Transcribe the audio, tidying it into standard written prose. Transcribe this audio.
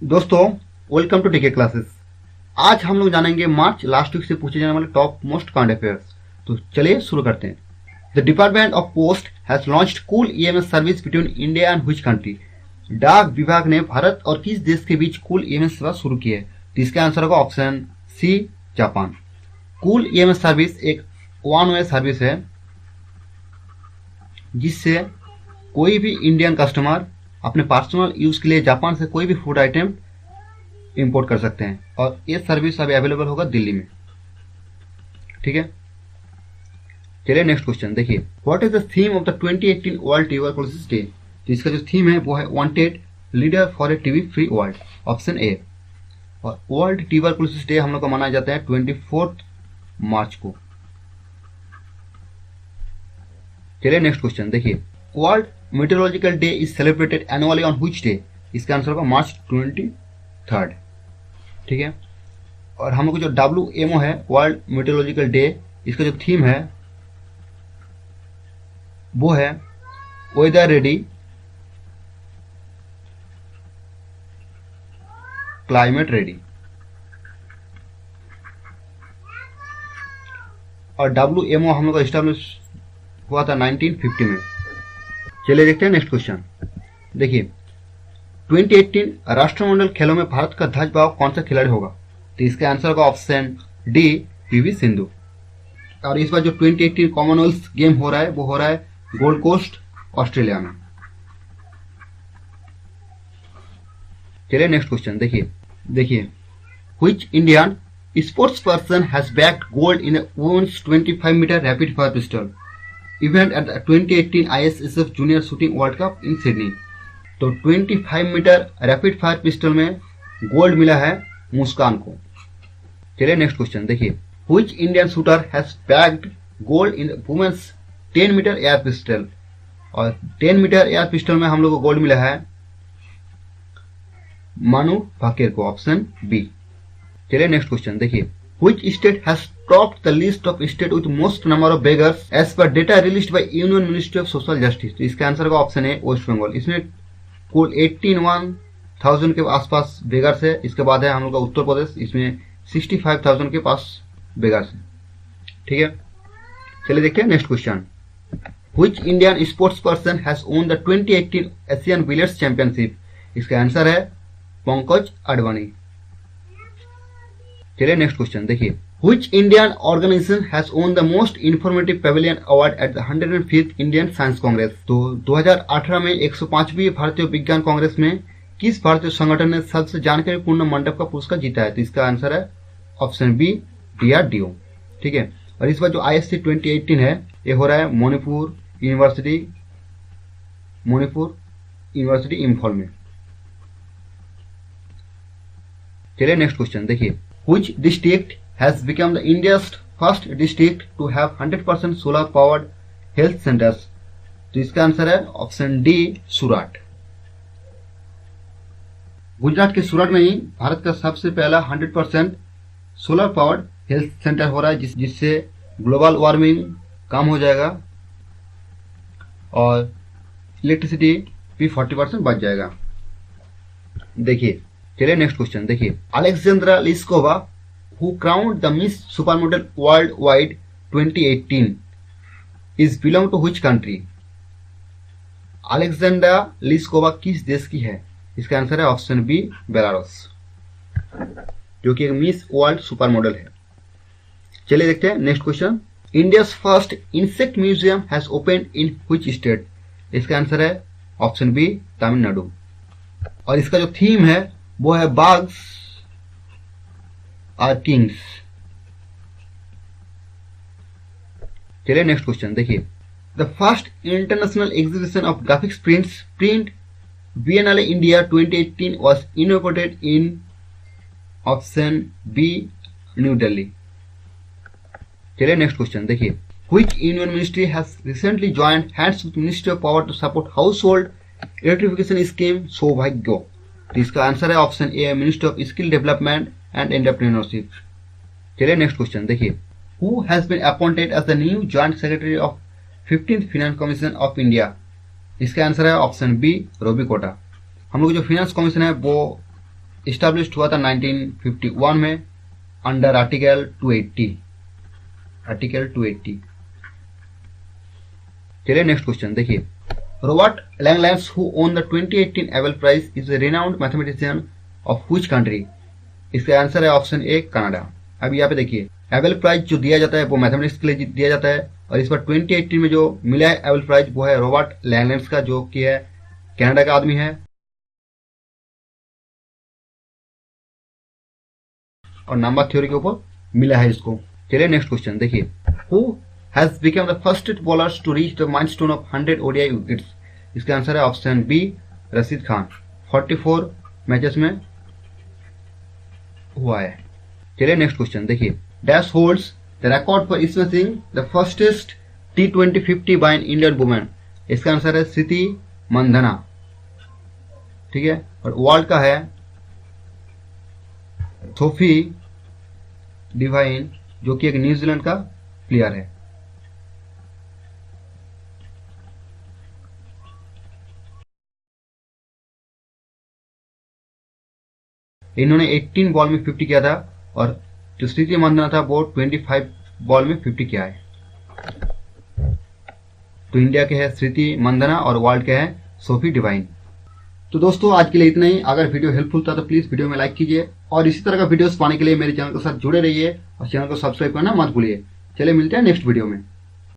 दोस्तों, welcome to टीके classes. आज हम लोग जानेंगे मार्च लास्ट वीक से पूछे जाने वाले टॉप मोस्ट करंट अफेयर्स। तो चलिए शुरू करते हैं। The department of post has launched cool EMS service between India and which country. डाक विभाग ने भारत और किस देश के बीच कूल ईएमएस सेवा शुरू की है? तो इसका आंसर होगा ऑप्शन सी, जापान। कूल ईएमएस सर्विस एक वन वे सर्विस है जिससे कोई भी इंडियन कस्टमर अपने पर्सनल यूज के लिए जापान से कोई भी फूड आइटम इंपोर्ट कर सकते हैं और ये सर्विस अभी अवेलेबल होगा दिल्ली में। ठीक है, चलिए नेक्स्ट क्वेश्चन देखिए। What is the theme of the 2018 world tuberculosis day? तो इसका जो थीम है वो है wanted leader for a TB free world, option A. और वर्ल्ड ट्यूबरकुलोसिस डे हम लोग का मनाया जाता है 24 मार्च को। चलिए नेक्स्ट क्वेश्चन देखिए। World meteorological day is celebrated annually on which day? इसका आंसर होगा मार्च 23। ठीक है, और हम लोग जो WMO है वर्ल्ड मेट्रोलॉजिकल डे, इसका जो थीम है वो है वेदर रेडी, क्लाइमेट रेडी। और WMO हम लोग का एस्टैब्लिश हुआ था 1950 में। चलिए देखते हैं नेक्स्ट क्वेश्चन देखिए। 2018 राष्ट्रमंडल खेलों में भारत का ध्वजवाहक कौन सा खिलाड़ी होगा? तो इसका आंसर होगा ऑप्शन डी, PV सिंधु। और इस बार जो 2018 कॉमनवेल्थ गेम हो रहा है वो हो रहा है गोल्ड कोस्ट, ऑस्ट्रेलिया में। चलिए नेक्स्ट क्वेश्चन देखिए which Indian sports person has bagged gold in women's 25 metre rapid fire pistol event at the 2018 ISSF junior shooting world cup in Sydney. तो 25 मीटर रैपिड फायर पिस्टल में gold मिला है मुस्कान को। चलिए next question देखिए। Which Indian shooter has bagged gold in women's 10 metre air pistol? और 10 metre air pistol में हम लोग को गोल्ड मिला है मानु भाकेर को, ऑप्शन बी। चलिए नेक्स्ट क्वेश्चन देखिए। Which state has topped the list of state with most number of beggars as per data released by Union Ministry of Social Justice? तो इसका आंसर का ऑप्शन है वेस्ट बंगाल। इसमें कुल 81,000 के आसपास बेगर्स है। इसके बाद है हम लोग का उत्तर प्रदेश, इसमें 65,000 के पास बेगर्स है। ठीक है, चलिए देखते हैं next question. Which Indian sports person has won the 2018 Asian Billiards Championship? इसका आंसर है पंकज अडवाणी। चलिए नेक्स्ट क्वेश्चन देखिए। Which Indian organization has won the most informative pavilion award at the 105th Indian Science Congress? तो 2018 में 105वीं भारतीय विज्ञान कांग्रेस में किस भारतीय संगठन ने सबसे जानकारीपूर्ण मंडप का पुरस्कार जीता है? तो इसका आंसर है ऑप्शन बी, DRDO। ठीक है, और इस बार जो ISC 2018 है ये हो रहा है मणिपुर यूनिवर्सिटी इम्फॉल में। चलिए नेक्स्ट क्वेश्चन देखिए। Which district has become the India's first district to have 100% solar powered health centers? तो इसका आंसर है ऑप्शन डी, सूरत। गुजरात के सूरत में ही भारत का सबसे पहला 100% सोलर पावर्ड हेल्थ सेंटर हो रहा है जिससे ग्लोबल वार्मिंग कम हो जाएगा और इलेक्ट्रिसिटी भी 40% बच जाएगा। देखिए, चलिए नेक्स्ट क्वेश्चन देखिए। Alexandra Liskova who crowned the Miss Supermodel Worldwide 2018 is belong to which country? Alexandra Liskova किस देश की है? इसका आंसर है ऑप्शन बी, बेलारूस, जो कि एक मिस वर्ल्ड सुपर मॉडल है। चलिए देखते हैं next question. India's first insect museum has open in which state? इसका आंसर है ऑप्शन बी, तमिलनाडु। और इसका जो थीम है वो है बाग्स आर किंग्स। चलिए नेक्स्ट क्वेश्चन देखिए। The first international exhibition of graphics print biennale India 2018 was inaugurated in option B, New Delhi. चलिए नेक्स्ट क्वेश्चन देखिए। Which union ministry has recently joined hands with Ministry of Power to support household electrification scheme सौभाग्य? तो इसका answer है option A, ministry of skill development and entrepreneurship. चलिए next question देखिए। Who has been appointed as the new joint secretary of 15th finance commission of India? इसका answer है option B, Robi Kota. हम लोग जो फाइनेंस कमीशन है वो इस्टेब्लिश्ड हुआ था 1951 में अंडर आर्टिकल 280। चलिए नेक्स्ट क्वेश्चन देखिए, Robert Langlands who won the 2018 Abel prize is a renowned mathematician of which country? इसका आंसर है ऑप्शन ए कनाडा। अब यहाँ पे देखिए, एबेल प्राइज जो दिया जाता है वो मैथमेटिक्स के लिए दिया जाता है, और इस बार 2018 में जो मिला है एबेल प्राइज वो है रॉबर्ट लैंगलैंड्स का, जो कि है कनाडा का आदमी है, और नंबर थ्योरी के ऊपर मिला है इसको। चलिए नेक्स्ट क्वेश्चन देखिए, who has become the first bowlers to reach the milestone of 100 ODI wickets? इसका आंसर है option B Rashid Khan, 44 matches में हुआ है। चलिए नेक्स्ट क्वेश्चन देखिए, dash holds the record for smashing the fastest T20 50 by an Indian women? इसका answer है स्मृति मंधना, ठीक है, और वर्ल्ड का है सोफी डिवाइन, जो कि एक न्यूजीलैंड का प्लेयर है। इन्होंने 18 बॉल में 50 किया था, और जो स्मृति मंधना था वो 25 बॉल में 50 किया है। तो इंडिया के है स्मृति मंधना और वर्ल्ड के है सोफी डिवाइन। तो दोस्तों आज के लिए इतना ही। अगर वीडियो हेल्पफुल था तो प्लीज वीडियो में लाइक कीजिए, और इसी तरह का वीडियोस पाने के लिए मेरे चैनल के साथ जुड़े रहिए और चैनल को सब्सक्राइब करना मत भूलिए। चलिए मिलते हैं नेक्स्ट वीडियो में।